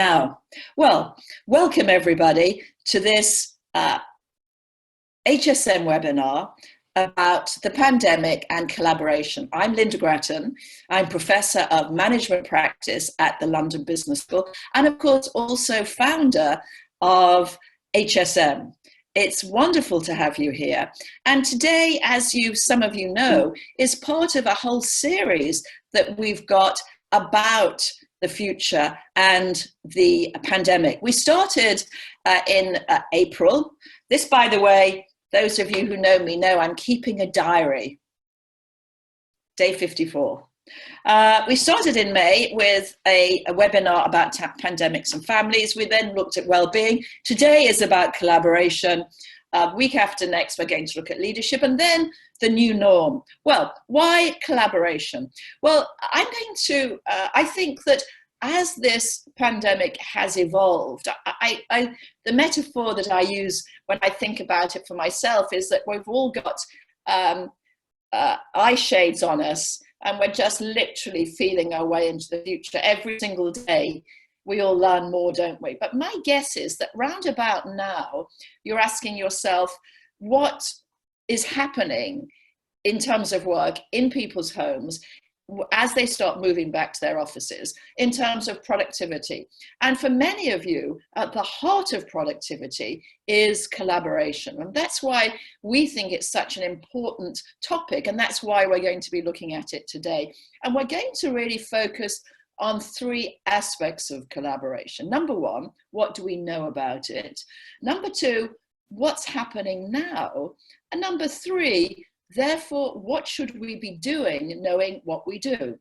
Now, well, welcome everybody to this HSM webinar about the pandemic and collaboration. I'm Linda Grattan. I'm Professor of Management Practice at the London Business School and of course also founder of HSM. It's wonderful to have you here. And today, as some of you know, is part of a whole series that we've got about the future and the pandemic. We started in April. This, by the way, those of you who know me know I'm keeping a diary. Day 54. We started in May with a webinar about pandemics and families. We then looked at well-being. Today is about collaboration. Week after next, we're going to look at leadership and then the new norm. Well, why collaboration? Well, I think that as this pandemic has evolved, the metaphor that I use when I think about it for myself is that we've all got eye shades on us and we're just literally feeling our way into the future. Every single day, we all learn more, don't we? But my guess is that round about now, you're asking yourself, what is happening in terms of work in people's homes as they start moving back to their offices, in terms of productivity. And for many of you, at the heart of productivity is collaboration. And that's why we think it's such an important topic. And that's why we're going to be looking at it today. And we're going to really focus on three aspects of collaboration. Number one, what do we know about it? Number two, what's happening now? And number three, therefore, what should we be doing knowing what we do?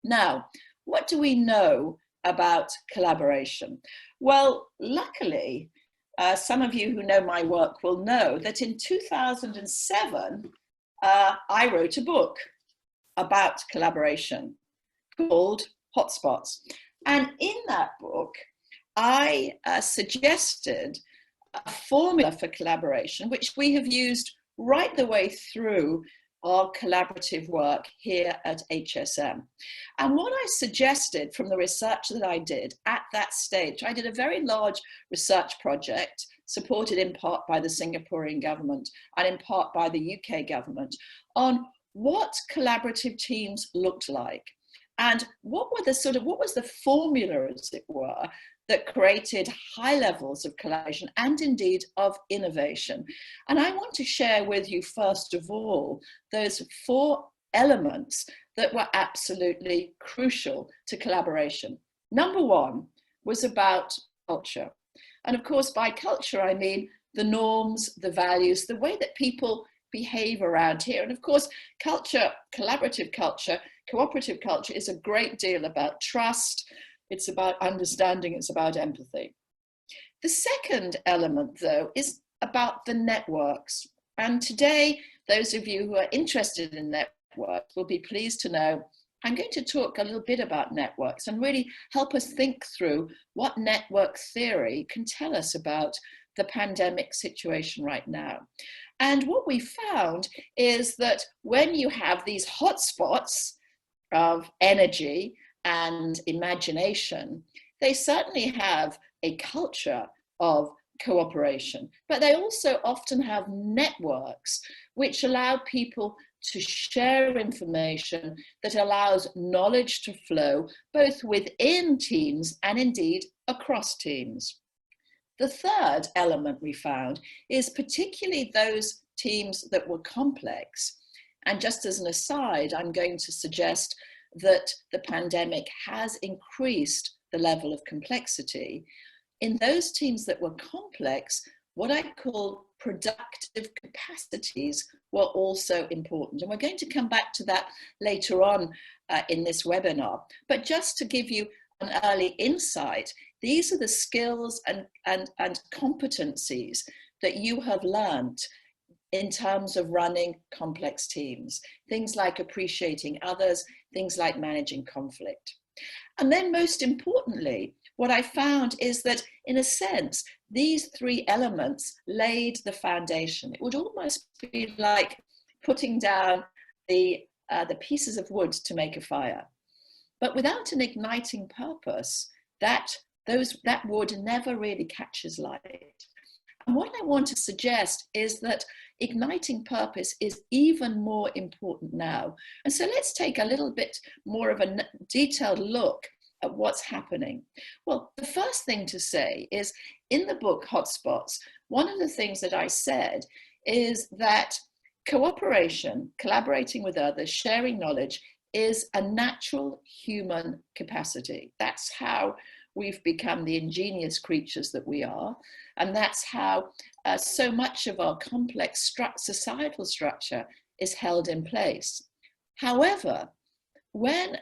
Now, what do we know about collaboration? Well, luckily, some of you who know my work will know that in 2007, I wrote a book about collaboration called Hotspots. And in that book, I suggested a formula for collaboration, which we have used right the way through our collaborative work here at HSM. And what I suggested from the research that I did at that stage, I did a very large research project supported in part by the Singaporean government and in part by the UK government on what collaborative teams looked like and what was the formula, as it were, that created high levels of collaboration and indeed of innovation. And I want to share with you, first of all, those four elements that were absolutely crucial to collaboration. Number one was about culture. And of course, by culture, I mean the norms, the values, the way that people behave around here. And of course, culture, collaborative culture, cooperative culture is a great deal about trust. It's about understanding, it's about empathy. The second element, though, is about the networks. And today, those of you who are interested in networks will be pleased to know I'm going to talk a little bit about networks and really help us think through what network theory can tell us about the pandemic situation right now. And what we found is that when you have these hotspots of energy and imagination, they certainly have a culture of cooperation, but they also often have networks which allow people to share information that allows knowledge to flow both within teams and indeed across teams. The third element we found is particularly those teams that were complex. And just as an aside, I'm going to suggest that the pandemic has increased the level of complexity. In those teams that were complex, what I call productive capacities were also important. And we're going to come back to that later on in this webinar. But just to give you an early insight, these are the skills and competencies that you have learned in terms of running complex teams. Things like appreciating others, things like managing conflict. And then most importantly, what I found is that in a sense, these three elements laid the foundation. It would almost be like putting down the pieces of wood to make a fire. But without an igniting purpose, that that wood never really catches light. And what I want to suggest is that igniting purpose is even more important now. And so let's take a little bit more of a detailed look at what's happening. Well, the first thing to say is, in the book Hotspots, one of the things that I said is that cooperation, collaborating with others, sharing knowledge is a natural human capacity. That's how we've become the ingenious creatures that we are. And that's how so much of our complex societal structure is held in place. However, when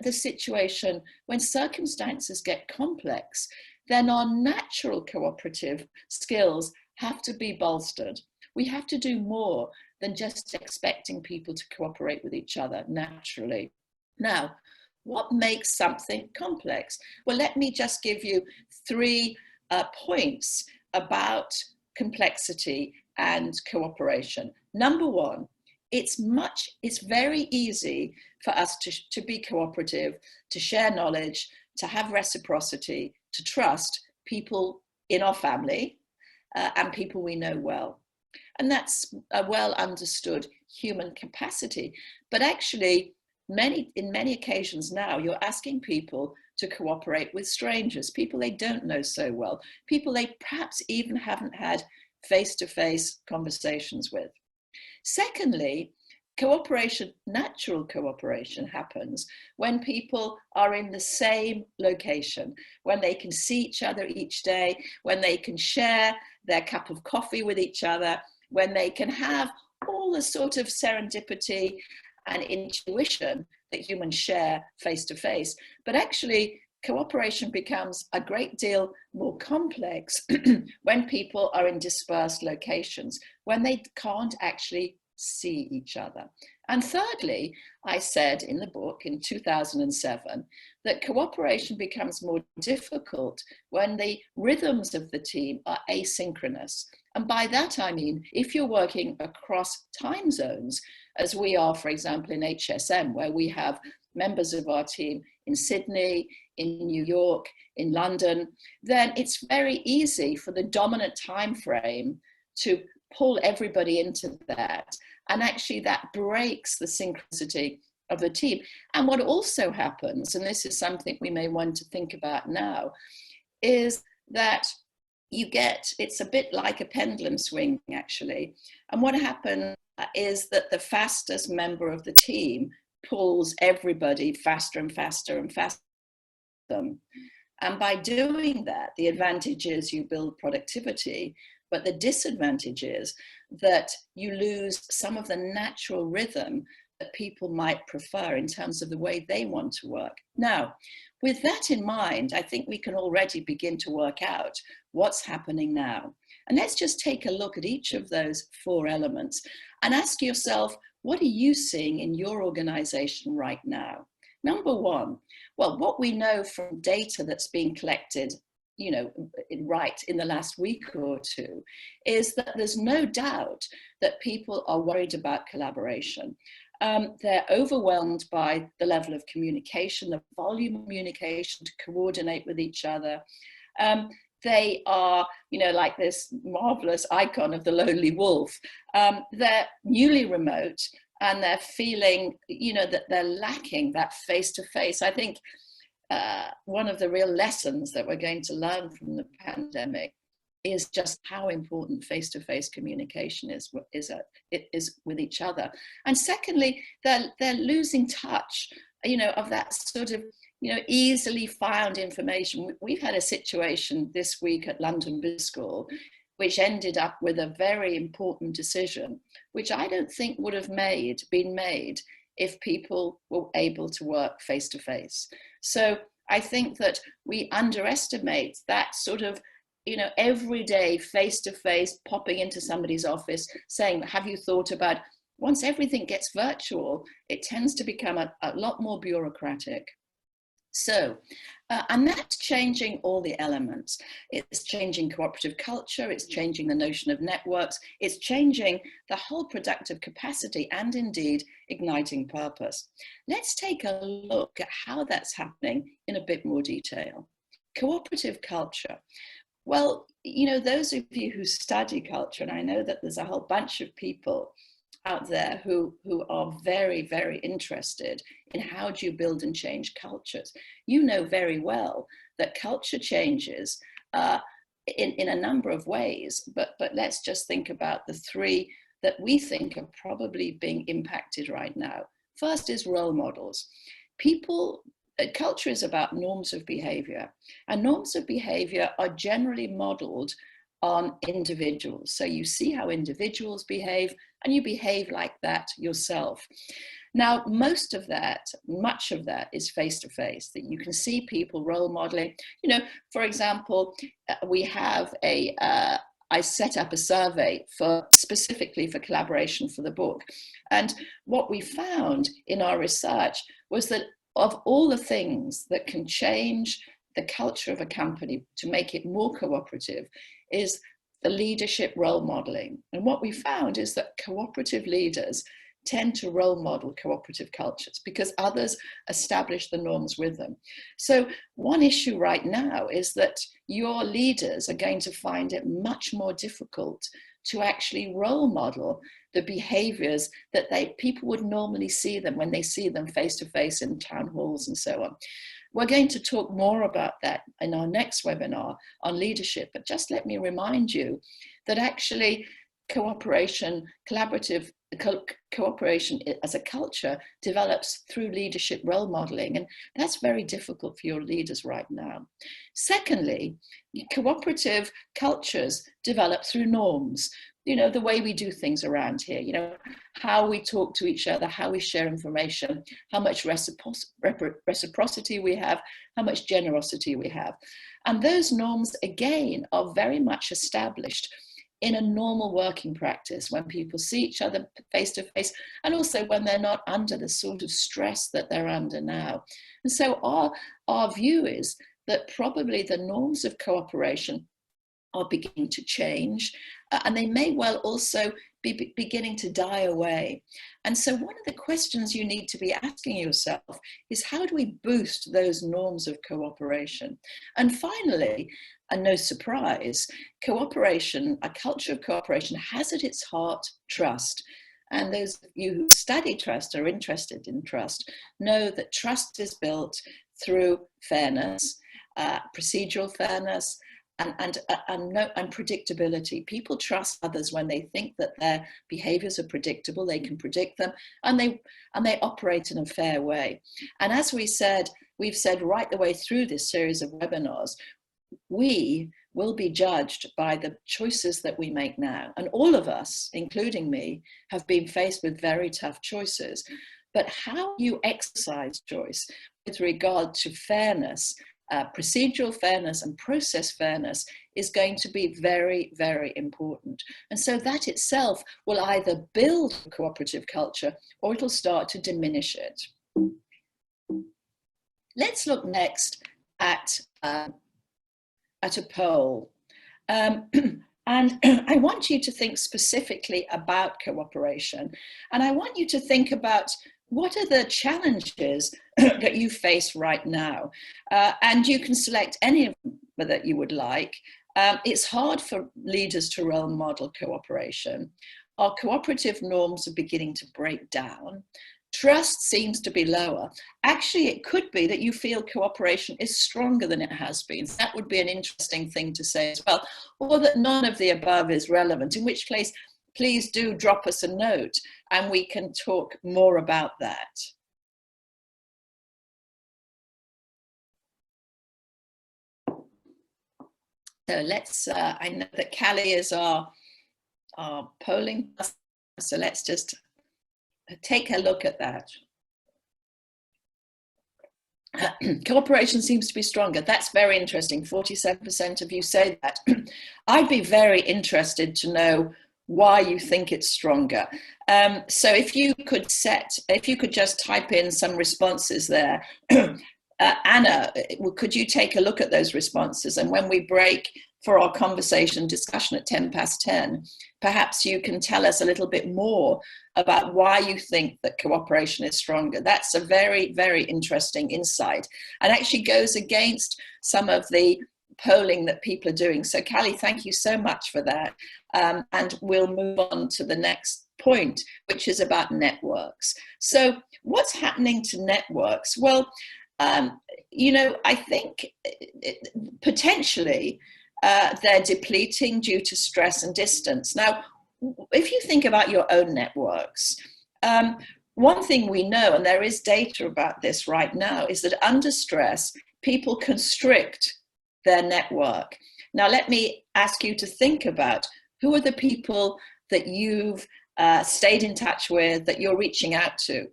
circumstances get complex, then our natural cooperative skills have to be bolstered. We have to do more than just expecting people to cooperate with each other naturally. Now, what makes something complex? Well, let me just give you 3 points about complexity and cooperation. Number 1, it's very easy for us to be cooperative, to share knowledge, to have reciprocity, to trust people in our family and people we know well. And that's a well understood human capacity. But actually, in many occasions now, you're asking people to cooperate with strangers, people they don't know so well, people they perhaps even haven't had face-to-face conversations with. Secondly, natural cooperation happens when people are in the same location, when they can see each other each day, when they can share their cup of coffee with each other, when they can have all the sort of serendipity and intuition that humans share face to face. But actually, cooperation becomes a great deal more complex when people are in dispersed locations, when they can't actually see each other. And thirdly, I said in the book in 2007 that cooperation becomes more difficult when the rhythms of the team are asynchronous. And by that I mean, if you're working across time zones, as we are, for example, in HSM, where we have members of our team in Sydney, in New York, in London, then it's very easy for the dominant time frame to pull everybody into that. And actually that breaks the synchronicity of the team. And what also happens, and this is something we may want to think about now, is that it's a bit like a pendulum swing, actually. And what happens is that the fastest member of the team pulls everybody faster and faster and faster. And by doing that, the advantage is you build productivity, but the disadvantage is that you lose some of the natural rhythm that people might prefer in terms of the way they want to work. Now, with that in mind, I think we can already begin to work out what's happening now. And let's just take a look at each of those 4 elements and ask yourself, what are you seeing in your organization right now? Number 1, well, what we know from data that's being collected, right in the last week or 2, is that there's no doubt that people are worried about collaboration. They're overwhelmed by the level of communication, the volume of communication to coordinate with each other. They are, like this marvelous icon of the lonely wolf. They're newly remote and they're feeling, that they're lacking that face-to-face. I think one of the real lessons that we're going to learn from the pandemic is just how important face-to-face communication is with each other. And secondly, they're losing touch, of that sort of, easily found information. We've had a situation this week at London Business School, which ended up with a very important decision, which I don't think would have been made if people were able to work face-to-face. So I think that we underestimate that sort of, everyday face-to-face popping into somebody's office saying, have you thought about, once everything gets virtual, it tends to become a lot more bureaucratic. So, and that's changing all the elements. It's changing cooperative culture, it's changing the notion of networks, it's changing the whole productive capacity and indeed igniting purpose. Let's take a look at how that's happening in a bit more detail. Cooperative culture. Well, you know, those of you who study culture, and I know that there's a whole bunch of people out there who are very, very interested in how do you build and change cultures. You know very well that culture changes in a number of ways, but let's just think about the three that we think are probably being impacted right now. First is role models. Culture is about norms of behavior, and norms of behavior are generally modeled on individuals. So you see how individuals behave and you behave like that yourself. Now, much of that is face-to-face, that you can see people role modeling. You know, for example, I set up a survey specifically for collaboration for the book. And what we found in our research was that of all the things that can change the culture of a company to make it more cooperative is the leadership role modeling. And what we found is that cooperative leaders tend to role model cooperative cultures because others establish the norms with them. So one issue right now is that your leaders are going to find it much more difficult to actually role model the behaviors that people would normally see them when they see them face to face in town halls and so on. We're going to talk more about that in our next webinar on leadership, but just let me remind you that actually cooperation as a culture develops through leadership role modeling, and that's very difficult for your leaders right now. Secondly, cooperative cultures develop through norms. You know, the way we do things around here, you know, how we talk to each other, how we share information, how much reciprocity we have, how much generosity we have. And those norms, again, are very much established in a normal working practice when people see each other face to face, and also when they're not under the sort of stress that they're under now. And so our view is that probably the norms of cooperation are beginning to change, and they may well also be beginning to die away. And so one of the questions you need to be asking yourself is, how do we boost those norms of cooperation? And finally, and no surprise, cooperation, a culture of cooperation, has at its heart trust. And those of you who study trust, are interested in trust, know that trust is built through fairness, procedural fairness, and predictability. People trust others when they think that their behaviors are predictable, they can predict them, and they operate in a fair way. And as we've said right the way through this series of webinars, we will be judged by the choices that we make now. And all of us, including me, have been faced with very tough choices. But how you exercise choice with regard to fairness, procedural fairness and process fairness, is going to be very, very important. And so that itself will either build a cooperative culture or it'll start to diminish it. Let's look next at a poll. And I want you to think specifically about cooperation. And I want you to think about, what are the challenges that you face right now? And you can select any of them that you would like. It's hard for leaders to role model cooperation. Our cooperative norms are beginning to break down. Trust seems to be lower. Actually, it could be that you feel cooperation is stronger than it has been. That would be an interesting thing to say as well. Or that none of the above is relevant, in which case, please do drop us a note and we can talk more about that. So let's, I know that Callie is our polling, so let's just take a look at that. Cooperation seems to be stronger. That's very interesting. 47% of you say that. I'd be very interested to know why you think it's stronger. So if you could just type in some responses there. Anna, could you take a look at those responses? And when we break for our conversation discussion at 10 past 10, perhaps you can tell us a little bit more about why you think that cooperation is stronger. That's a very, very interesting insight, and actually goes against some of the polling that people are doing. So Callie, thank you so much for that. And we'll move on to the next point, which is about networks. So what's happening to networks? Well, I think potentially they're depleting due to stress and distance. Now, if you think about your own networks, one thing we know, and there is data about this right now, is that under stress, people constrict their network. Now, let me ask you to think about who are the people that you've stayed in touch with, that you're reaching out to.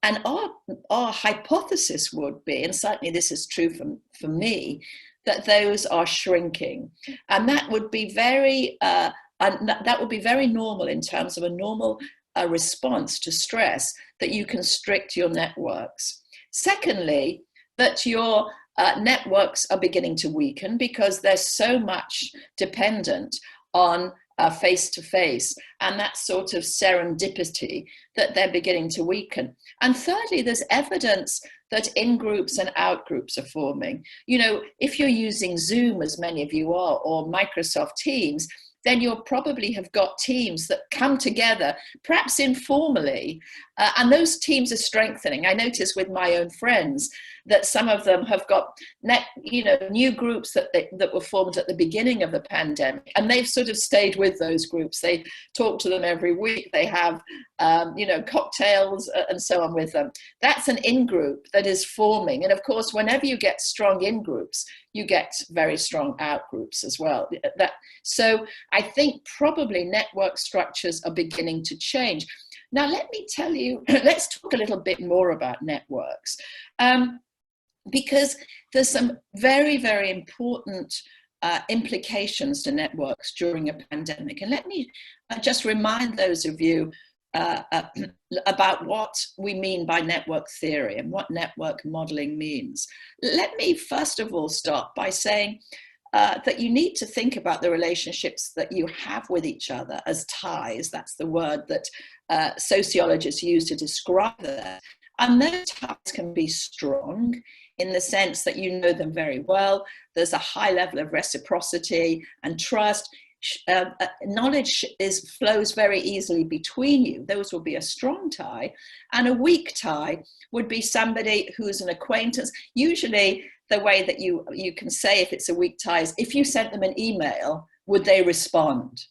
And our hypothesis would be, and certainly this is true for me, that those are shrinking. And that would be very normal in terms of a normal response to stress, that you constrict your networks. Secondly, that your networks are beginning to weaken because they're so much dependent on face-to-face and that sort of serendipity, that they're beginning to weaken. And thirdly, there's evidence that in-groups and out-groups are forming. If you're using Zoom, as many of you are, or Microsoft Teams, then you'll probably have got teams that come together, perhaps informally, and those teams are strengthening. I notice with my own friends that some of them have got new groups that were formed at the beginning of the pandemic, and they've sort of stayed with those groups. They talk to them every week. They have cocktails and so on with them. That's an in-group that is forming. And of course, whenever you get strong in-groups, you get very strong out-groups as well. So I think probably network structures are beginning to change. Now, let me tell you, let's talk a little bit more about networks, because there's some very, very important implications to networks during a pandemic. And let me just remind those of you about what we mean by network theory and what network modeling means. Let me first of all start by saying that you need to think about the relationships that you have with each other as ties. That's the word that sociologists use to describe that. And those ties can be strong in the sense that you know them very well. There's a high level of reciprocity and trust. Knowledge flows very easily between you. Those will be a strong tie. And a weak tie would be somebody who's an acquaintance. Usually the way that you can say if it's a weak tie is if you sent them an email, would they respond?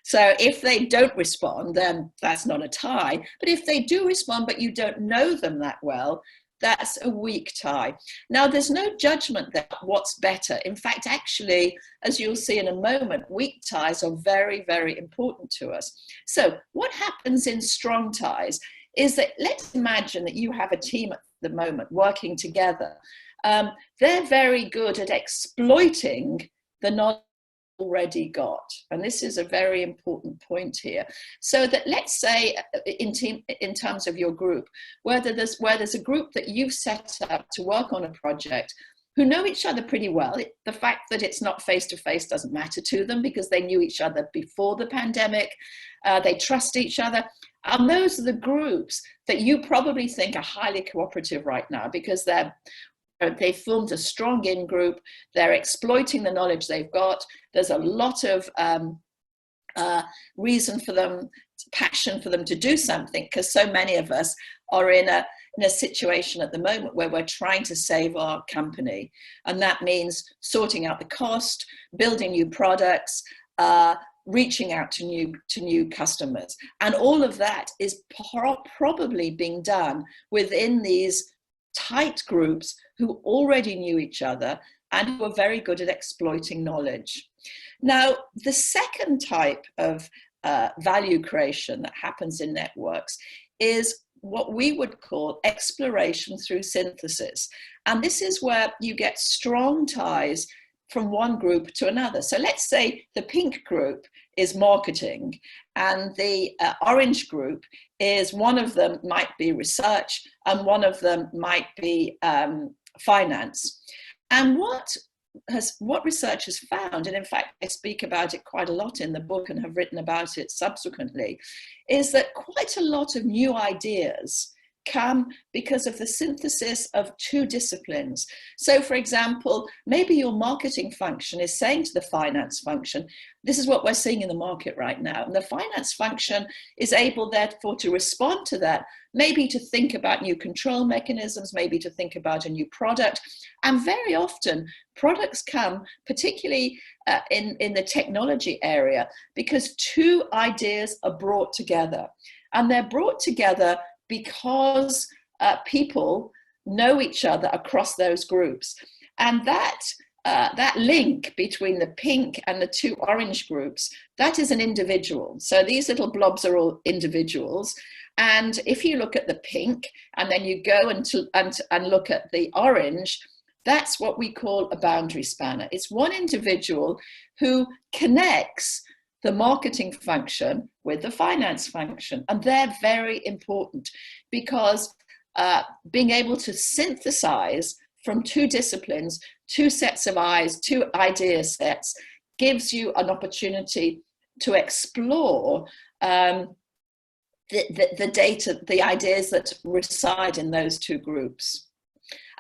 So if they don't respond, then that's not a tie. But if they do respond, but you don't know them that well, that's a weak tie. Now, there's no judgment there what's better. In fact, actually, as you'll see in a moment, weak ties are very, very important to us. So what happens in strong ties is that, let's imagine that you have a team at the moment working together. They're very good at exploiting the knowledge already got. And this is a very important point here. So that, let's say in terms of your group, where there's a group that you've set up to work on a project who know each other pretty well. The fact that it's not face-to-face doesn't matter to them because they knew each other before the pandemic. They trust each other. And those are the groups that you probably think are highly cooperative right now because they've formed a strong in-group. They're exploiting the knowledge they've got. There's a lot of reason for them, passion for them to do something, because so many of us are in a situation at the moment where we're trying to save our company. And that means sorting out the cost, building new products, reaching out to new customers. And all of that is probably being done within these tight groups who already knew each other and who are very good at exploiting knowledge. Now, the second type of value creation that happens in networks is what we would call exploration through synthesis. And this is where you get strong ties from one group to another. So let's say the pink group is marketing and the orange group is, one of them might be research and one of them might be finance. And what research has found, and in fact I speak about it quite a lot in the book and have written about it subsequently, is that quite a lot of new ideas come because of the synthesis of two disciplines. So for example, maybe your marketing function is saying to the finance function, this is what we're seeing in the market right now. And the finance function is able therefore to respond to that, maybe to think about new control mechanisms, maybe to think about a new product. And very often products come, particularly in the technology area, because two ideas are brought together. And they're brought together because people know each other across those groups. And that link between the pink and the two orange groups, that is an individual. So these little blobs are all individuals. And if you look at the pink and then you go and look at the orange, that's what we call a boundary spanner. It's one individual who connects the marketing function with the finance function. And they're very important because being able to synthesize from two disciplines, two sets of eyes, two idea sets, gives you an opportunity to explore the data, the ideas that reside in those two groups.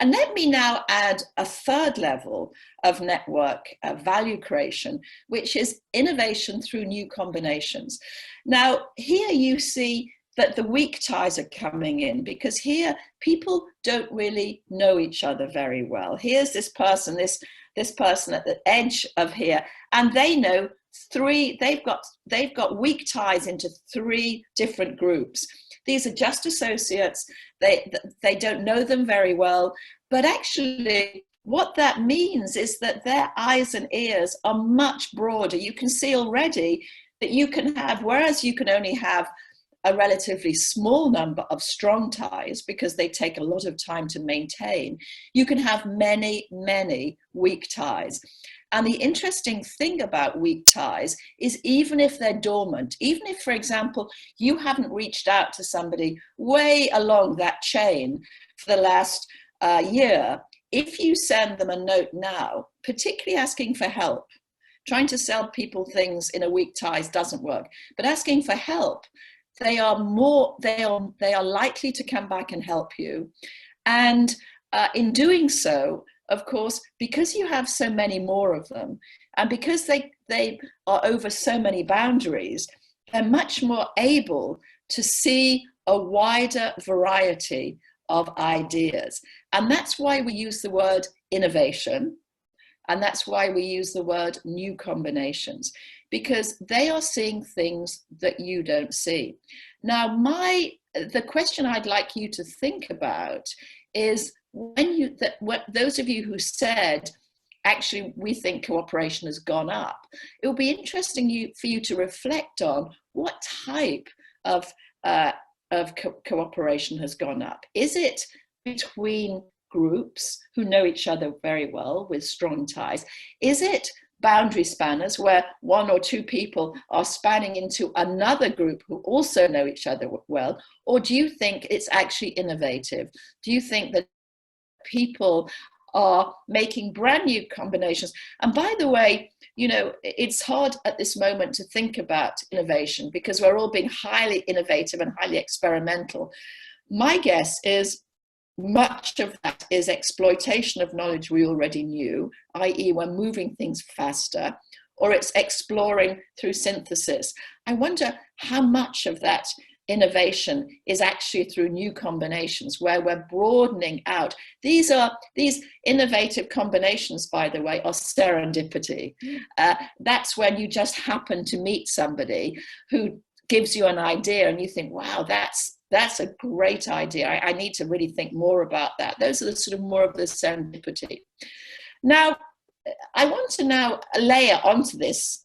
And let me now add a third level of network value creation, which is innovation through new combinations. Now, here you see that the weak ties are coming in, because here people don't really know each other very well. Here's this person, this person at the edge of here, and they know they've got weak ties into three different groups. These are just associates. They don't know them very well, but actually what that means is that their eyes and ears are much broader. You can see already that you can have, whereas you can only have a relatively small number of strong ties because they take a lot of time to maintain, you can have many, many weak ties. And the interesting thing about weak ties is even if they're dormant, even if, for example, you haven't reached out to somebody way along that chain for the last year, if you send them a note now, particularly asking for help, trying to sell people things in a weak ties doesn't work, but asking for help, they are likely to come back and help you. And in doing so, of course, because you have so many more of them, and because they are over so many boundaries, they're much more able to see a wider variety of ideas. And that's why we use the word innovation. And that's why we use the word new combinations, because they are seeing things that you don't see. Now, the question I'd like you to think about is those of you who said, actually, we think cooperation has gone up, it will be interesting for you to reflect on what type of cooperation has gone up. Is it between groups who know each other very well with strong ties? Is it boundary spanners where one or two people are spanning into another group who also know each other well? Or do you think it's actually innovative? Do you think that people are making brand new combinations? And by the way, you know, it's hard at this moment to think about innovation because we're all being highly innovative and highly experimental. My guess is much of that is exploitation of knowledge we already knew, i.e. we're moving things faster, or it's exploring through synthesis. I wonder how much of that innovation is actually through new combinations where we're broadening out. These innovative combinations, by the way, are serendipity. That's when you just happen to meet somebody who gives you an idea and you think, wow, that's a great idea. I need to really think more about that. Those are the sort of more of the serendipity. Now, I want to now layer onto this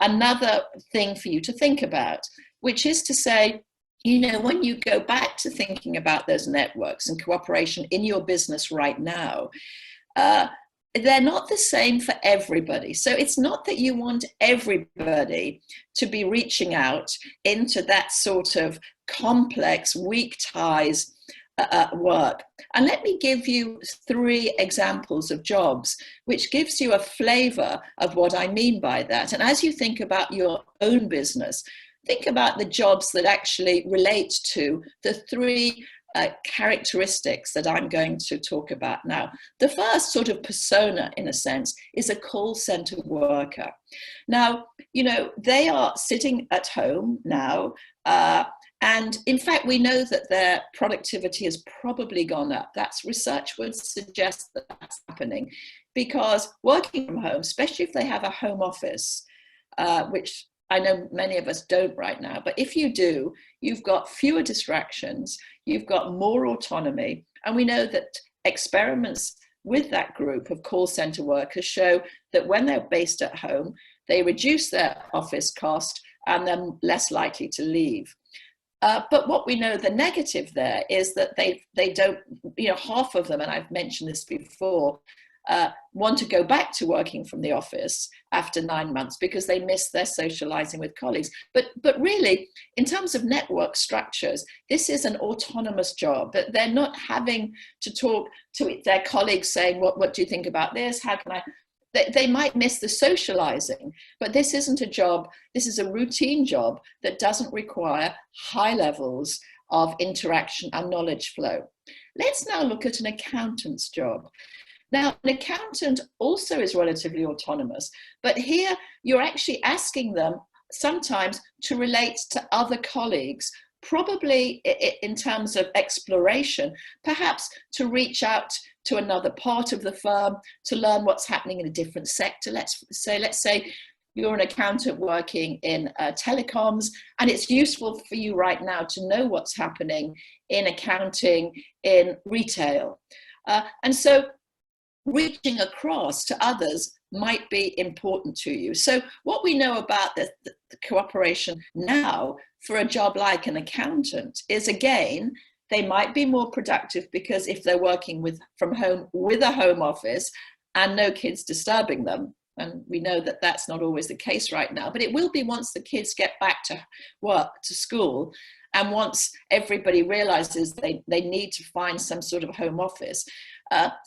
another thing for you to think about, which is to say, you know, when you go back to thinking about those networks and cooperation in your business right now, they're not the same for everybody. So it's not that you want everybody to be reaching out into that sort of complex, weak ties work. And let me give you 3 examples of jobs, which gives you a flavor of what I mean by that. And as you think about your own business, think about the jobs that actually relate to the 3 characteristics that I'm going to talk about now. The first sort of persona, in a sense, is a call center worker. Now, you know, they are sitting at home now, and in fact, we know that their productivity has probably gone up. That's research would suggest that that's happening, because working from home, especially if they have a home office, which I know many of us don't right now, but if you do, you've got fewer distractions, you've got more autonomy. And we know that experiments with that group of call center workers show that when they're based at home, they reduce their office cost and they're less likely to leave. But what we know, the negative there, is that they don't, you know, half of them, and I've mentioned this before, want to go back to working from the office after 9 months because they miss their socializing with colleagues. But really, in terms of network structures, this is an autonomous job. That they're not having to talk to their colleagues saying, what do you think about this? How can I? They might miss the socializing, but this isn't a job. This is a routine job that doesn't require high levels of interaction and knowledge flow. Let's now look at an accountant's job. Now, an accountant also is relatively autonomous, but here you're actually asking them sometimes to relate to other colleagues, probably in terms of exploration, perhaps to reach out to another part of the firm, to learn what's happening in a different sector. Let's say you're an accountant working in telecoms, and it's useful for you right now to know what's happening in accounting in retail. And so reaching across to others might be important to you. So what we know about the cooperation now for a job like an accountant is, again, they might be more productive because if they're working from home with a home office and no kids disturbing them, and we know that that's not always the case right now, but it will be once the kids get back to work, to school, and once everybody realizes they need to find some sort of home office.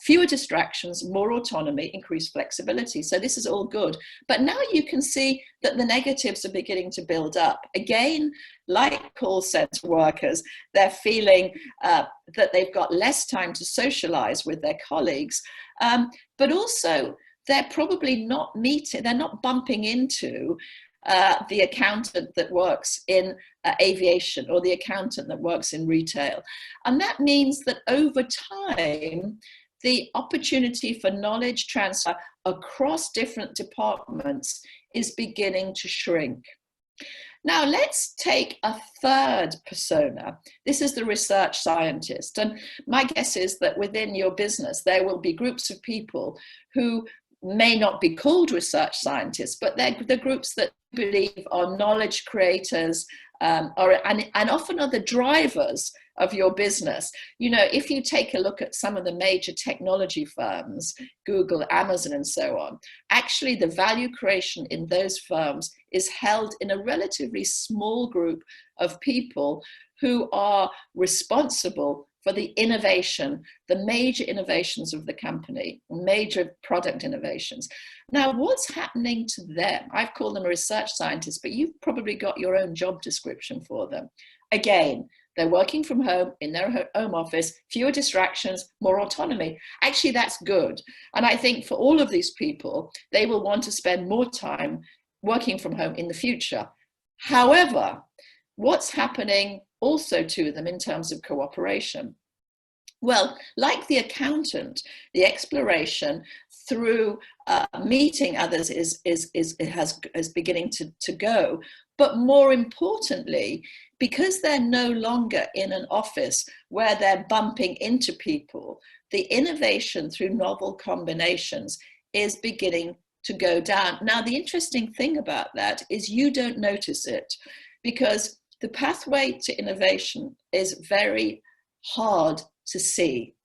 Fewer distractions, more autonomy, increased flexibility. So this is all good. But now you can see that the negatives are beginning to build up. Again, like call center workers, they're feeling that they've got less time to socialize with their colleagues, but also they're probably not they're not bumping into the accountant that works in aviation or the accountant that works in retail. And that means that over time, the opportunity for knowledge transfer across different departments is beginning to shrink. Now let's take a third persona. This is the research scientist. And my guess is that within your business, there will be groups of people who may not be called research scientists, but they're the groups that believe are knowledge creators and often are the drivers of your business. You know, if you take a look at some of the major technology firms, Google, Amazon, and so on, actually the value creation in those firms is held in a relatively small group of people who are responsible for the innovation, the major innovations of the company, major product innovations. Now, what's happening to them? I've called them a research scientist, but you've probably got your own job description for them. Again, they're working from home in their home office, fewer distractions, more autonomy. Actually, that's good. And I think for all of these people, they will want to spend more time working from home in the future. However, what's happening also to them in terms of cooperation? Well, like the accountant, the exploration through meeting others is beginning to go. But more importantly, because they're no longer in an office where they're bumping into people, the innovation through novel combinations is beginning to go down. Now, the interesting thing about that is you don't notice it, because the pathway to innovation is very hard to see.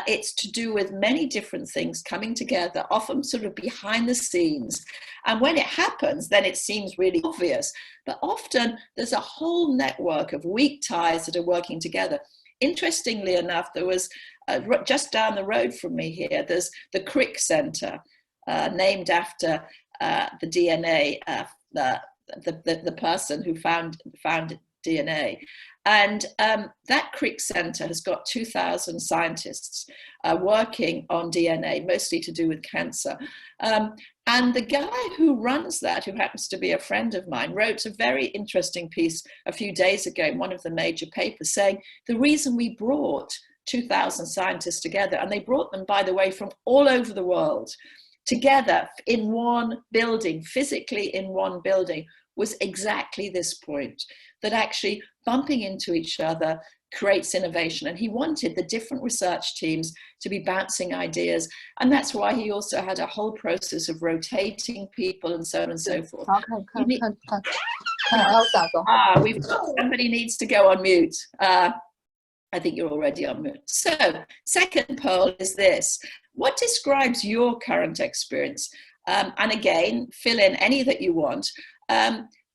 It's to do with many different things coming together, often sort of behind the scenes. And when it happens, then it seems really obvious. But often there's a whole network of weak ties that are working together. interestingly enough, there was just down the road from me here, there's the Crick Centre, named after the DNA, the person who found DNA. And that Crick Centre has got 2,000 scientists working on DNA, mostly to do with cancer. And the guy who runs that, who happens to be a friend of mine, wrote a very interesting piece a few days ago in one of the major papers saying the reason we brought 2,000 scientists together, and they brought them, by the way, from all over the world, together in one building, physically in one building, was exactly this point, that actually bumping into each other creates innovation. And he wanted the different research teams to be bouncing ideas. And that's why he also had a whole process of rotating people and so on and so forth. We've got, somebody needs to go on mute. I think you're already on mute. So, second poll is this. What describes your current experience? And again, fill in any that you want.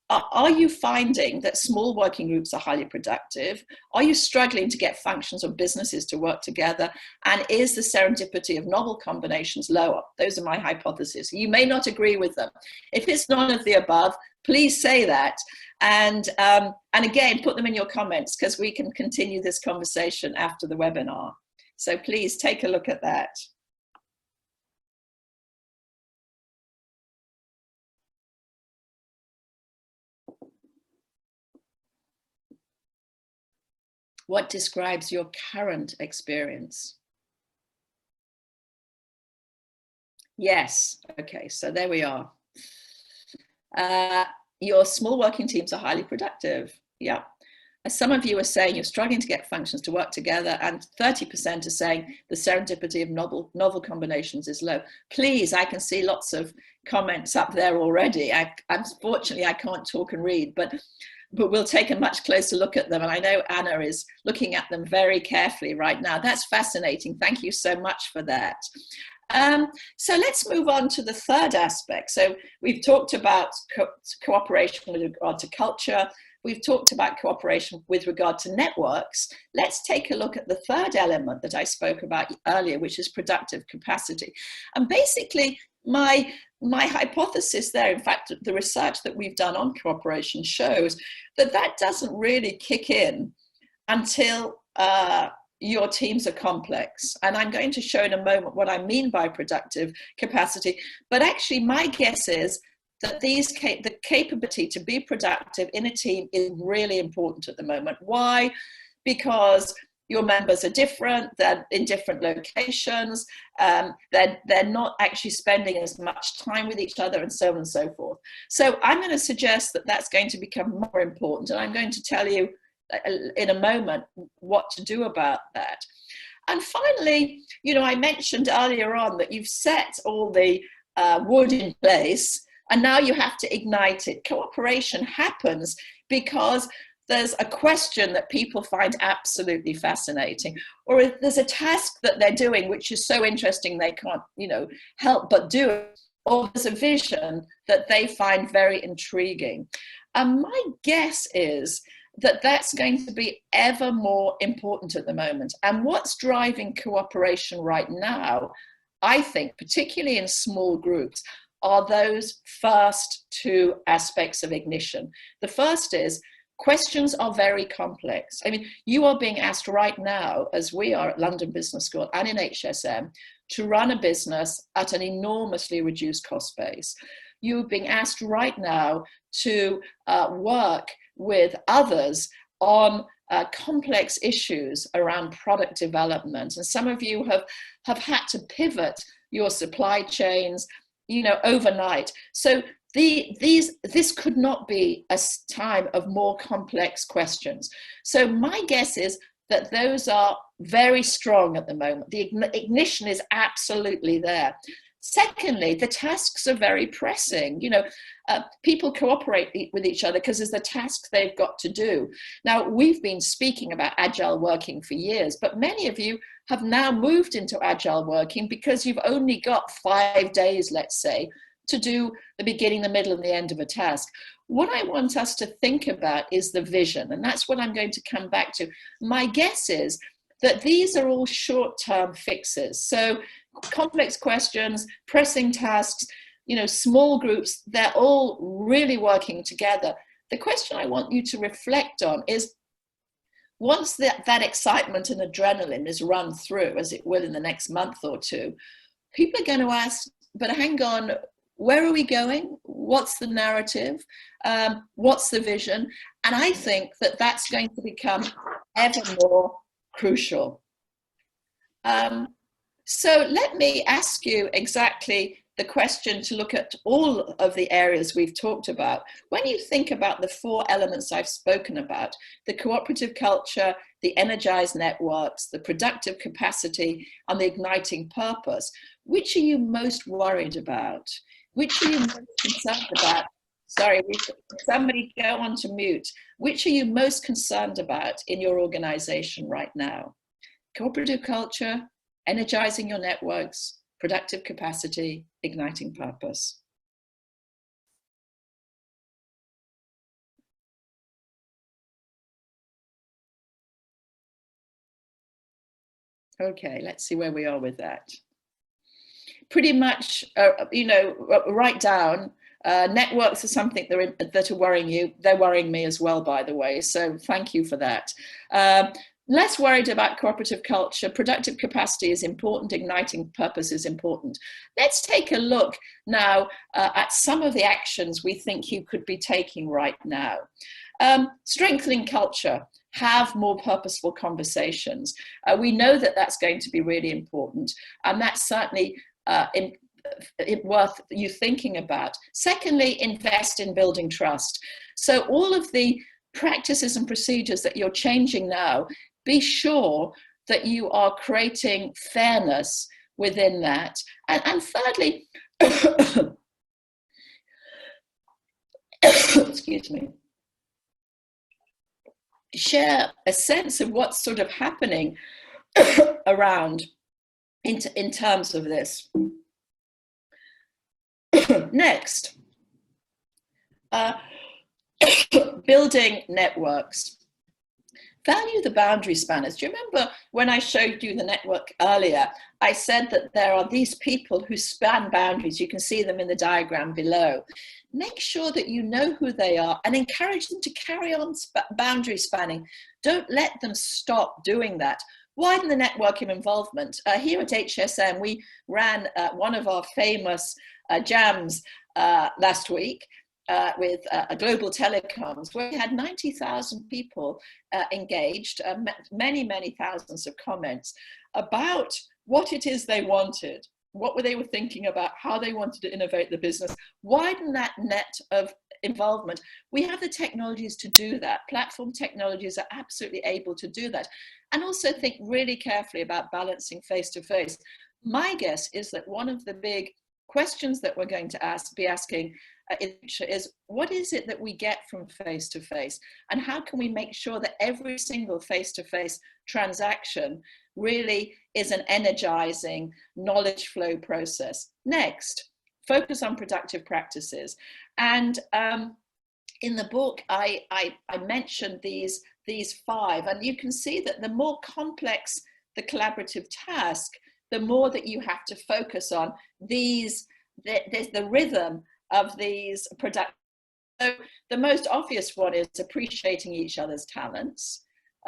Are you finding that small working groups are highly productive? Are you struggling to get functions or businesses to work together? And is the serendipity of novel combinations lower? Those are my hypotheses. You may not agree with them. If it's none of the above, please say that. And again, put them in your comments, because we can continue this conversation after the webinar. So please take a look at that. What describes your current experience? Yes, okay, so there we are. Your small working teams are highly productive. Yeah. As some of you are saying, you're struggling to get functions to work together, and 30% are saying the serendipity of novel combinations is low. Please, I can see lots of comments up there already. Unfortunately, I can't talk and read, but we'll take a much closer look at them. And I know Anna is looking at them very carefully right now. That's fascinating. Thank you so much for that. So let's move on to the third aspect. So we've talked about cooperation with regard to culture. We've talked about cooperation with regard to networks. Let's take a look at the third element that I spoke about earlier, which is productive capacity. And basically, my hypothesis there, in fact, the research that we've done on cooperation shows that that doesn't really kick in until your teams are complex. And I'm going to show in a moment what I mean by productive capacity. But actually, my guess is that the capability to be productive in a team is really important at the moment. Why? Because your members are different, they're in different locations, they're not actually spending as much time with each other, and so on and so forth. So I'm going to suggest that that's going to become more important, and I'm going to tell you in a moment what to do about that. And finally, you know, I mentioned earlier on that you've set all the wood in place, and now you have to ignite it. Cooperation happens because there's a question that people find absolutely fascinating, or if there's a task that they're doing which is so interesting they can't, you know, help but do it, or there's a vision that they find very intriguing. And my guess is that that's going to be ever more important at the moment. And what's driving cooperation right now, I think, particularly in small groups, are those first two aspects of ignition. The first is questions are very complex. I mean, you are being asked right now, as we are at London Business School and in HSM, to run a business at an enormously reduced cost base. You're being asked right now to work with others on complex issues around product development. And some of you have had to pivot your supply chains, you know, overnight. So this could not be a time of more complex questions. So my guess is that those are very strong at the moment. The ignition is absolutely there. Secondly, the tasks are very pressing. You know, people cooperate with each other because there's a task they've got to do. Now, we've been speaking about agile working for years, but many of you have now moved into agile working because you've only got 5 days, let's say, to do the beginning, the middle, and the end of a task. What I want us to think about is the vision, and that's what I'm going to come back to. My guess is that these are all short-term fixes. So complex questions, pressing tasks, small groups, they're all really working together. The question I want you to reflect on is, once that excitement and adrenaline is run through, as it will in the next month or two, people are going to ask, but hang on, where are we going? What's the narrative? What's the vision? And I think that that's going to become ever more crucial. So let me ask you exactly the question to look at all of the areas we've talked about. When you think about the 4 elements I've spoken about, the cooperative culture, the energized networks, the productive capacity, and the igniting purpose, which are you most worried about? Which are you most concerned about? Sorry, somebody go on to mute. Which are you most concerned about in your organization right now? Cooperative culture, energizing your networks, productive capacity, igniting purpose. Okay, let's see where we are with that. Pretty much, write down, networks are something that are worrying you. They're worrying me as well, by the way, so thank you for that. Less worried about cooperative culture. Productive capacity is important. Igniting purpose is important. Let's take a look now at some of the actions we think you could be taking right now. Strengthening culture. Have more purposeful conversations. We know that that's going to be really important, and that's certainly worth you thinking about. Secondly, invest in building trust. So all of the practices and procedures that you're changing now, be sure that you are creating fairness within that. And thirdly, excuse me, share a sense of what's sort of happening around in terms of this. Next, building networks. Value the boundary spanners. Do you remember when I showed you the network earlier? I said that there are these people who span boundaries. You can see them in the diagram below. Make sure that you know who they are and encourage them to carry on boundary spanning. Don't let them stop doing that. Widen the network of involvement. Here at HSM, we ran one of our famous jams last week with Global Telecoms, where we had 90,000 people engaged, many thousands of comments about what it is they wanted, what they were thinking about, how they wanted to innovate the business, widen that net of involvement. We have the technologies to do that. Platform technologies are absolutely able to do that. And also think really carefully about balancing face-to-face. My guess is that one of the big questions that we're going to be asking is, what is it that we get from face-to-face? And how can we make sure that every single face-to-face transaction really is an energizing knowledge flow process? Next, focus on productive practices. And in the book, I mentioned these 5, and you can see that the more complex the collaborative task, the more that you have to focus on these, the rhythm of these productive. So the most obvious one is appreciating each other's talents.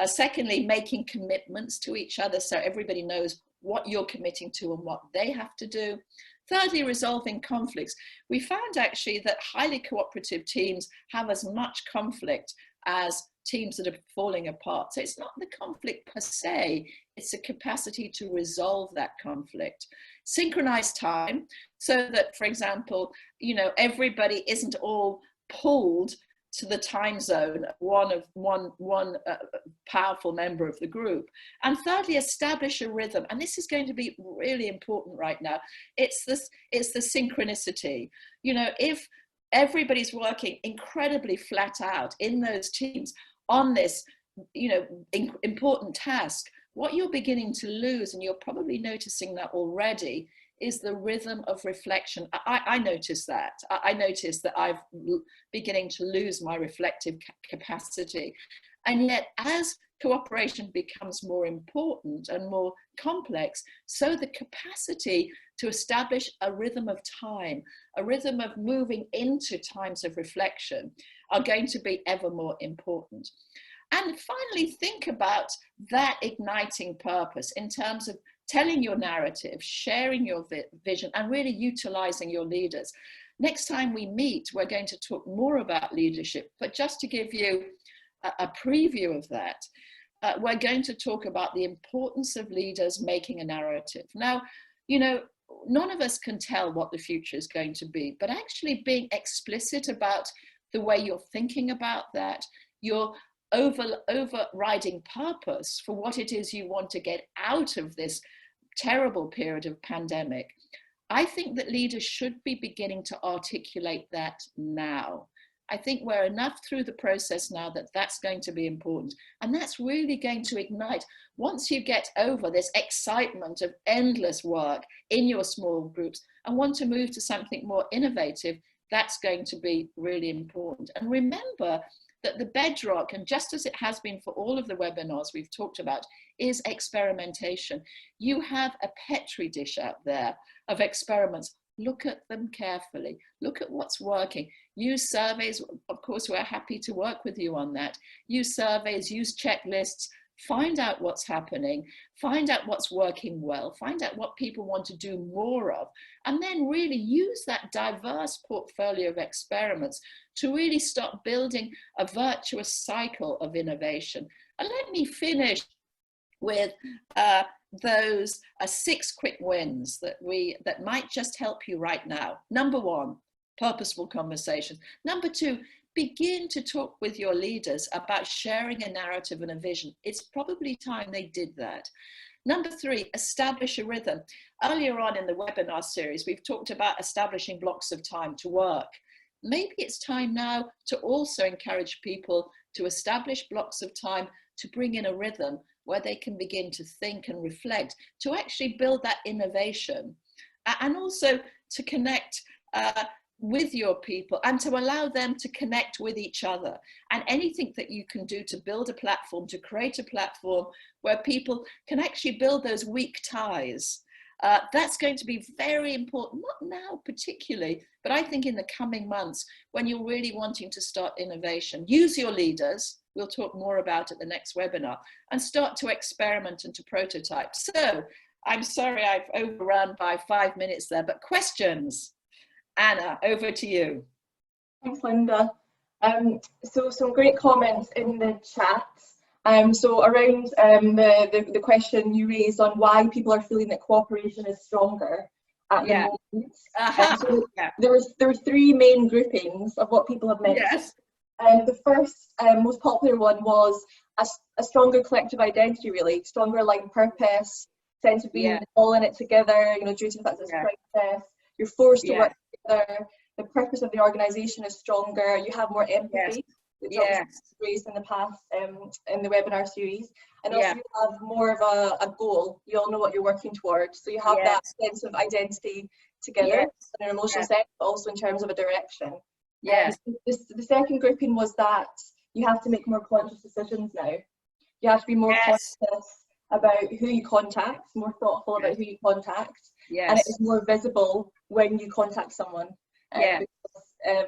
Secondly, making commitments to each other so everybody knows what you're committing to and what they have to do. Thirdly, resolving conflicts. We found actually that highly cooperative teams have as much conflict as teams that are falling apart. So it's not the conflict per se, it's the capacity to resolve that conflict. Synchronize time so that, for example, everybody isn't all pulled to the time zone of one powerful member of the group. And thirdly, establish a rhythm. And this is going to be really important right now. It's the synchronicity. If everybody's working incredibly flat out in those teams on this, important task, what you're beginning to lose, and you're probably noticing that already, is the rhythm of reflection. I notice that. I notice that I'm beginning to lose my reflective capacity. And yet, as cooperation becomes more important and more complex, so the capacity to establish a rhythm of time, a rhythm of moving into times of reflection, are going to be ever more important. And finally, think about that igniting purpose in terms of telling your narrative, sharing your vision, and really utilizing your leaders. Next time we meet, we're going to talk more about leadership, but just to give you a preview of that, we're going to talk about the importance of leaders making a narrative. Now, you know, none of us can tell what the future is going to be, but actually being explicit about the way you're thinking about that, your overriding purpose for what it is you want to get out of this terrible period of pandemic, I think that leaders should be beginning to articulate that now. I think we're enough through the process now that that's going to be important. And that's really going to ignite, once you get over this excitement of endless work in your small groups and want to move to something more innovative, that's going to be really important. And remember that the bedrock, and just as it has been for all of the webinars we've talked about, is experimentation. You have a petri dish out there of experiments. Look at them carefully. Look at what's working. Use surveys. Of course, we're happy to work with you on that. Use surveys, use checklists, find out what's happening, find out what's working well, find out what people want to do more of, and then really use that diverse portfolio of experiments to really start building a virtuous cycle of innovation. And let me finish with those 6 quick wins that might just help you right now. Number 1, purposeful conversations. Number 2, begin to talk with your leaders about sharing a narrative and a vision. It's probably time they did that. Number 3, establish a rhythm. Earlier on in the webinar series, we've talked about establishing blocks of time to work. Maybe it's time now to also encourage people to establish blocks of time to bring in a rhythm where they can begin to think and reflect, to actually build that innovation, and also to connect with your people and to allow them to connect with each other. And anything that you can do to build a platform, to create a platform where people can actually build those weak ties, that's going to be very important, not now particularly, but I think in the coming months when you're really wanting to start innovation. Use your leaders, we'll talk more about at the next webinar, and start to experiment and to prototype. So I'm sorry I've overrun by 5 minutes there, but questions? Anna, over to you. Thanks, Linda. So some great comments in the chat. So around the question you raised on why people are feeling that cooperation is stronger at the moment. So there were 3 main groupings of what people have mentioned. Yes. The first most popular one was a stronger collective identity, really, stronger aligned purpose, sense of being all in it together, you know, due to the fact that it's a process, you're forced to work together, the purpose of the organisation is stronger, you have more empathy, which was raised in the past in the webinar series, and also you have more of a goal, you all know what you're working towards, so you have that sense of identity together in an emotional sense, but also in terms of a direction. The second grouping was that you have to make more conscious decisions now. You have to be more conscious about who you contact, more thoughtful about who you contact, and it is more visible when you contact someone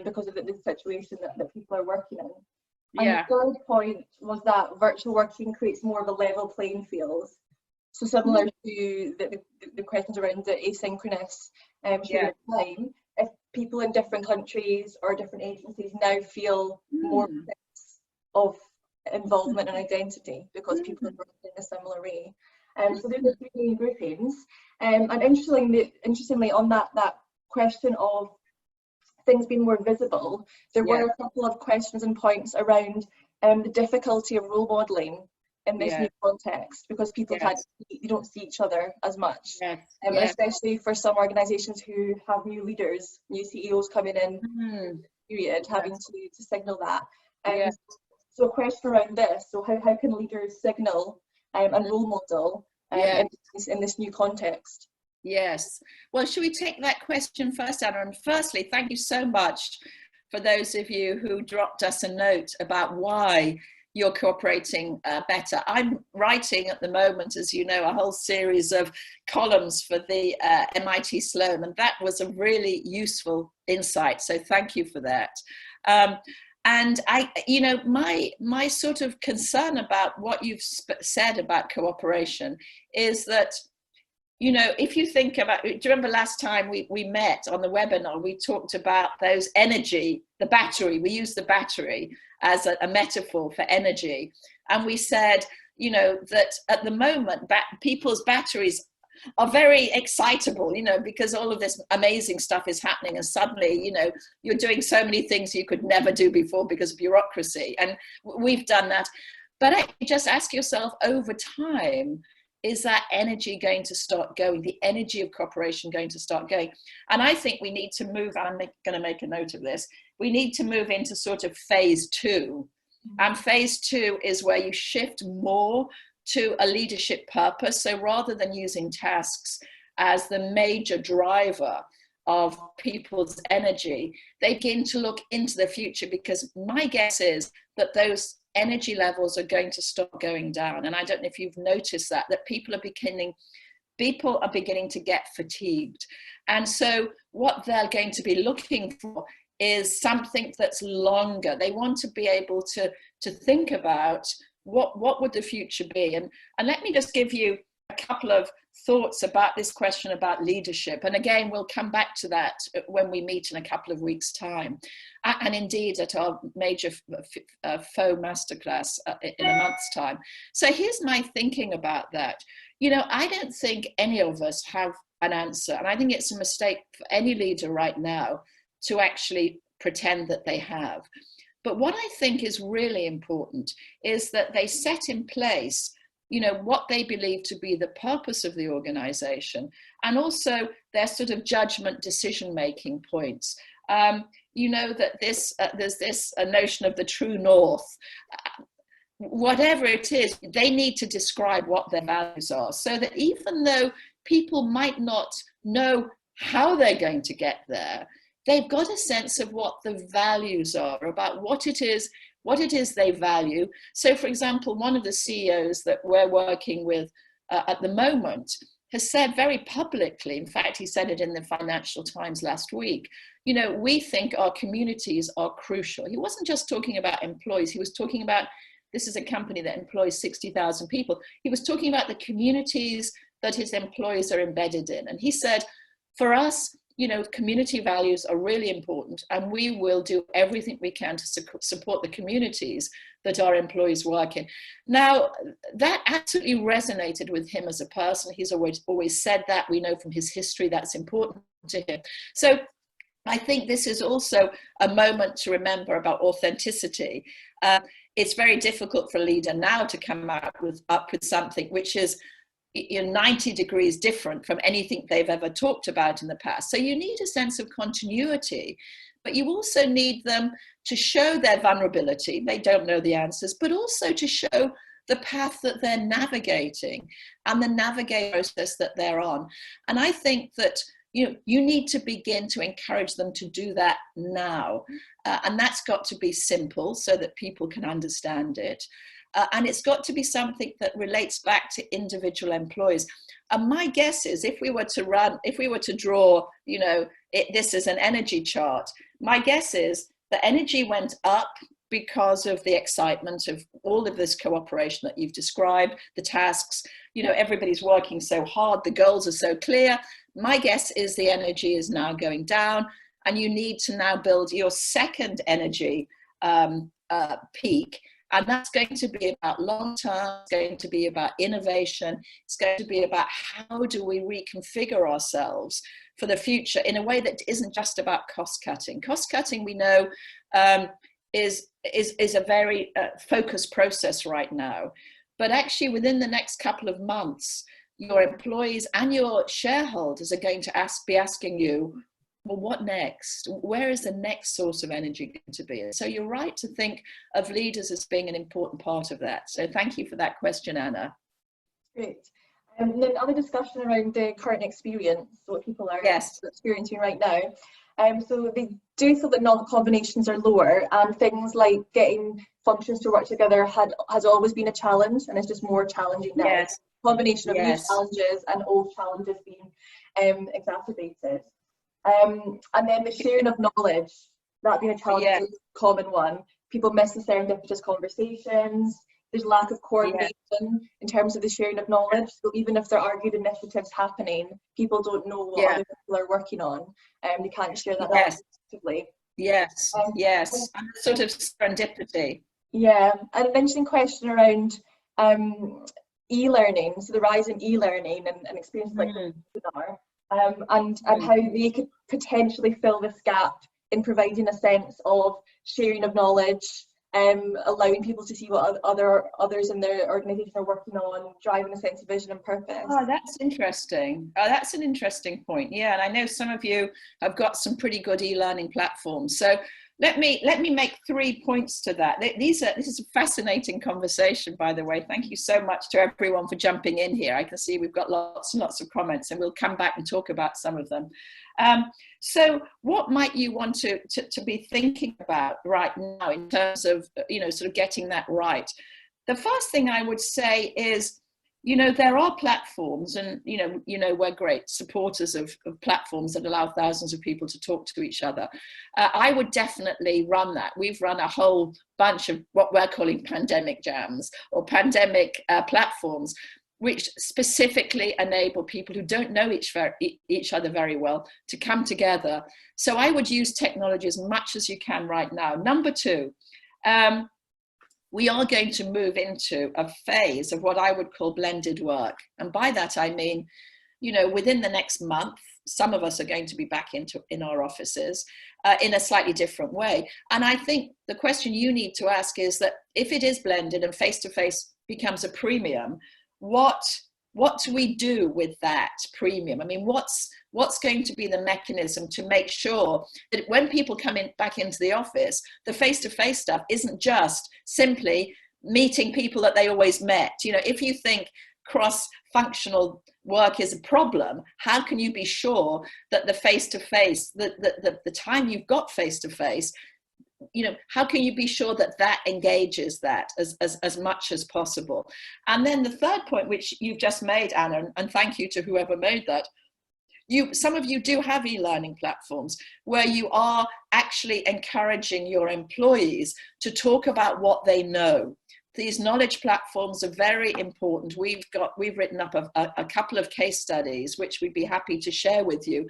because of the situation that people are working in. And the third point was that virtual working creates more of a level playing field. So similar to the questions around the asynchronous sharing of time, if people in different countries or different agencies now feel more sense of involvement and identity because people are working in a similar way. So those are 3 main groupings. And interestingly on that question of things being more visible, there were a couple of questions and points around the difficulty of role modelling in this new context, because people you don't see each other as much, especially for some organisations who have new leaders, new CEOs coming in, period, having to signal that. So a question around this, so how can leaders signal and role model in this new context? Yes. Well, should we take that question first, Anna? And firstly, thank you so much for those of you who dropped us a note about why you're cooperating better. I'm writing at the moment, as you know, a whole series of columns for the MIT Sloan, and that was a really useful insight. So thank you for that. And my sort of concern about what you've said about cooperation is that, if you think about, do you remember last time we met on the webinar, we talked about those energy, the battery, we used the battery as a metaphor for energy. And we said, that at the moment, people's batteries are very excitable, because all of this amazing stuff is happening. And suddenly, you're doing so many things you could never do before because of bureaucracy. And we've done that. But just ask yourself, over time, is that energy going to start going, the energy of cooperation going to start going? And I think we need to move, and I'm going to make a note of this, we need to move into sort of phase 2. And phase 2 is where you shift more to a leadership purpose. So rather than using tasks as the major driver of people's energy, they begin to look into the future, because my guess is that those energy levels are going to stop going down. And I don't know if you've noticed that people are beginning to get fatigued. And so what they're going to be looking for is something that's longer. They want to be able to think about what would the future be. And let me just give you a couple of thoughts about this question about leadership. And again, we'll come back to that when we meet in a couple of weeks' time. And indeed at our major FO masterclass in a month's time. So here's my thinking about that. I don't think any of us have an answer. And I think it's a mistake for any leader right now to actually pretend that they have. But what I think is really important is that they set in place what they believe to be the purpose of the organization, and also their sort of judgment decision-making points. That there's this notion of the true north. Whatever it is, they need to describe what their values are, so that even though people might not know how they're going to get there, they've got a sense of what the values are, about what it is they value. So, for example, one of the CEOs that we're working with at the moment has said very publicly, in fact, he said it in the Financial Times last week, we think our communities are crucial. He wasn't just talking about employees, he was talking about, this is a company that employs 60,000 people. He was talking about the communities that his employees are embedded in. And he said, for us, community values are really important, and we will do everything we can to support the communities that our employees work in. Now, that absolutely resonated with him as a person. He's always said that. We know from his history that's important to him. So I think this is also a moment to remember about authenticity. It's very difficult for a leader now to come up with something which is 90 degrees different from anything they've ever talked about in the past. So you need a sense of continuity, but you also need them to show their vulnerability. They don't know the answers, but also to show the path that they're navigating and the navigation process that they're on. And I think that you need to begin to encourage them to do that now. And that's got to be simple so that people can understand it. And it's got to be something that relates back to individual employees. And my guess is, if we were to draw, this is an energy chart, my guess is the energy went up because of the excitement of all of this cooperation that you've described, the tasks, everybody's working so hard, the goals are so clear. My guess is the energy is now going down, and you need to now build your second energy peak. And that's going to be about long term, it's going to be about innovation, it's going to be about how do we reconfigure ourselves for the future in a way that isn't just about cost cutting. Cost cutting, we know, is a very focused process right now. But actually within the next couple of months, your employees and your shareholders are going to be asking you, well, what next? Where is the next source of energy going to be? So you're right to think of leaders as being an important part of that. So thank you for that question, Anna. Great. And then other discussion around the current experience, so what people are experiencing right now. So they do feel that knowledge combinations are lower, and things like getting functions to work together has always been a challenge, and it's just more challenging now. Yes. Combination of new challenges and old challenges being exacerbated. And then the sharing of knowledge, that being a challenge is a common one. People miss the serendipitous conversations. There's lack of coordination in terms of the sharing of knowledge. So even if there are good initiatives happening, people don't know what other people are working on, and they can't share that knowledge effectively. Yes, and sort of serendipity. Yeah, and an interesting question around e-learning, so the rise in e-learning and experiences like webinar, and how they could potentially fill this gap in providing a sense of sharing of knowledge, allowing people to see what others in their organisation are working on, driving a sense of vision and purpose. Oh, that's interesting. Oh, that's an interesting point. Yeah, and I know some of you have got some pretty good e-learning platforms. So let me make 3 points to that. This is a fascinating conversation, by the way. Thank you so much to everyone for jumping in here. I can see we've got lots and lots of comments, and we'll come back and talk about some of them. So what might you want to be thinking about right now in terms of, sort of getting that right? The first thing I would say is, there are platforms, and, we're great supporters of platforms that allow thousands of people to talk to each other. I would definitely run that. We've run a whole bunch of what we're calling pandemic jams or pandemic platforms, which specifically enable people who don't know each other very well to come together. So I would use technology as much as you can right now. Number 2, we are going to move into a phase of what I would call blended work. And by that, I mean, within the next month, some of us are going to be back in our offices in a slightly different way. And I think the question you need to ask is that if it is blended and face-to-face becomes a premium, what do we do with that premium? I mean, what's going to be the mechanism to make sure that when people come back into the office, the face-to-face stuff isn't just simply meeting people that they always met? If you think cross-functional work is a problem, how can you be sure that the face-to-face, the time you've got face-to-face, how can you be sure that engages that as much as possible? And then the third point, which you've just made, Anna, and thank you to whoever made that, some of you do have e-learning platforms where you are actually encouraging your employees to talk about what they know. These knowledge platforms are very important. We've written up a couple of case studies, which we'd be happy to share with you,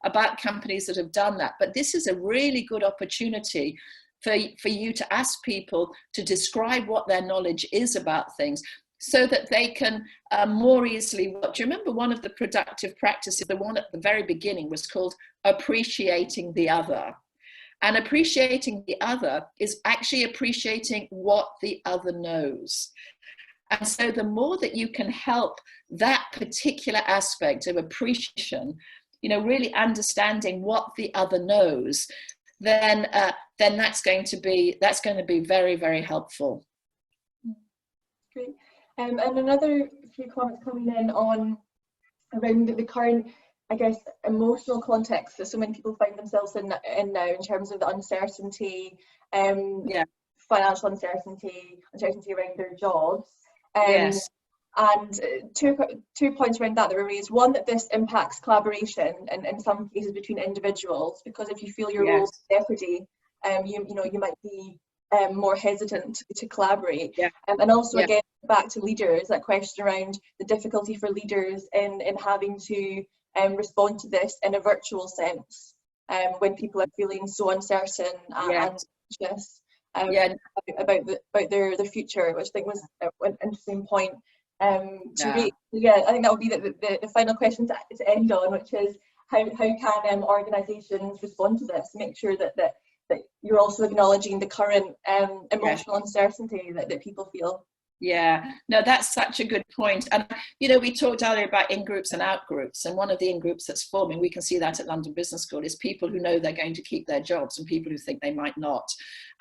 about companies that have done that. But this is a really good opportunity for you to ask people to describe what their knowledge is about things, so that they can more easily work. Do you remember one of the productive practices, the one at the very beginning, was called appreciating the other? And appreciating the other is actually appreciating what the other knows. And so the more that you can help that particular aspect of appreciation, really understanding what the other knows, then that's going to be very, very helpful. Great. And another few comments coming in on around the current, I guess, emotional context that so many people find themselves in now, in terms of the uncertainty, financial uncertainty around their jobs. Yes. And two points around that were raised. One, that this impacts collaboration and in some cases between individuals, because if you feel your role is in jeopardy, you might be more hesitant to collaborate. And also again, back to leaders, that question around the difficulty for leaders in having to respond to this in a virtual sense, when people are feeling so uncertain and anxious about their future, which I think was an interesting point. I think that would be the final question to end on, which is how can organisations respond to this, make sure that you're also acknowledging the current emotional uncertainty that people feel. Yeah, no, that's such a good point. And, you know, we talked earlier about in-groups and out-groups. And one of the in-groups that's forming, we can see that at London Business School, is people who know they're going to keep their jobs and people who think they might not.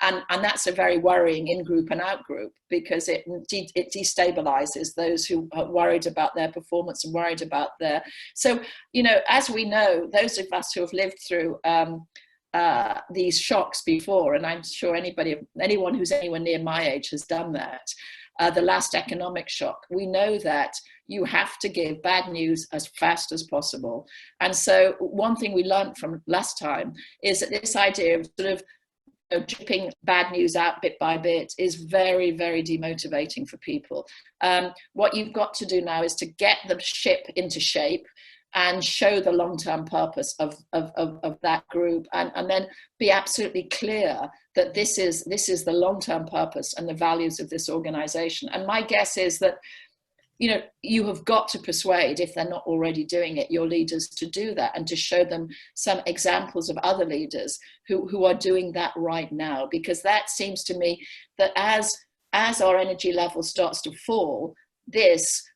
And that's a very worrying in-group and out-group, because it destabilizes those who are worried about their performance and worried about their... So, you know, as we know, those of us who have lived through these shocks before, and I'm sure anyone who's anywhere near my age has done that, the last economic shock, we know that you have to give bad news as fast as possible. And so one thing we learned from last time is that this idea of sort of, you know, dripping bad news out bit by bit is very, very demotivating for people. What you've got to do now is to get the ship into shape and show the long-term purpose of that group, and then be absolutely clear that this is the long-term purpose and the values of this organization. And my guess is that, you know, you have got to persuade, if they're not already doing it, your leaders to do that, and to show them some examples of other leaders who are doing that right now, because that seems to me that as our energy level starts to fall,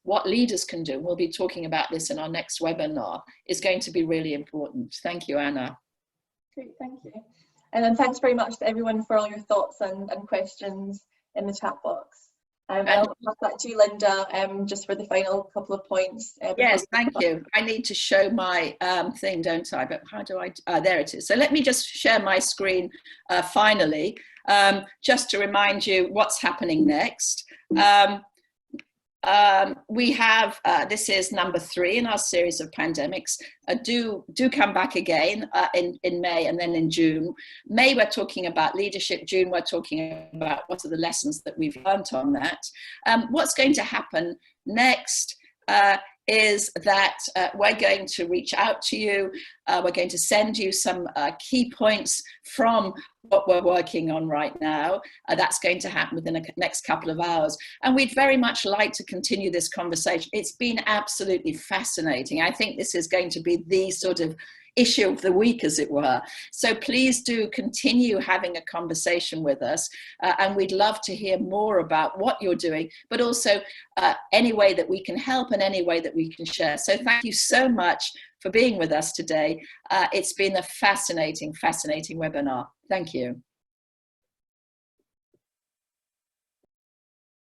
what leaders can do, and we'll be talking about this in our next webinar, is going to be really important. Thank you, Anna. Great, thank you. And then thanks very much to everyone for all your thoughts and questions in the chat box. I'll pass that to you, Linda, just for the final couple of points. Yes, thank you. I need to show my thing, don't I? But how do I, there it is. So let me just share my screen finally, just to remind you what's happening next. We have, this is number 3 in our series of pandemics. Do come back again in May and then in June. May, we're talking about leadership. June, we're talking about what are the lessons that we've learned on that. What's going to happen next is that we're going to reach out to you. We're going to send you some key points from what we're working on right now. That's going to happen within the next couple of hours. And we'd very much like to continue this conversation. It's been absolutely fascinating. I think this is going to be the sort of issue of the week, as it were. So please do continue having a conversation with us, and we'd love to hear more about what you're doing, but also any way that we can help and any way that we can share. So thank you so much for being with us today. It's been a fascinating, fascinating webinar. Thank you.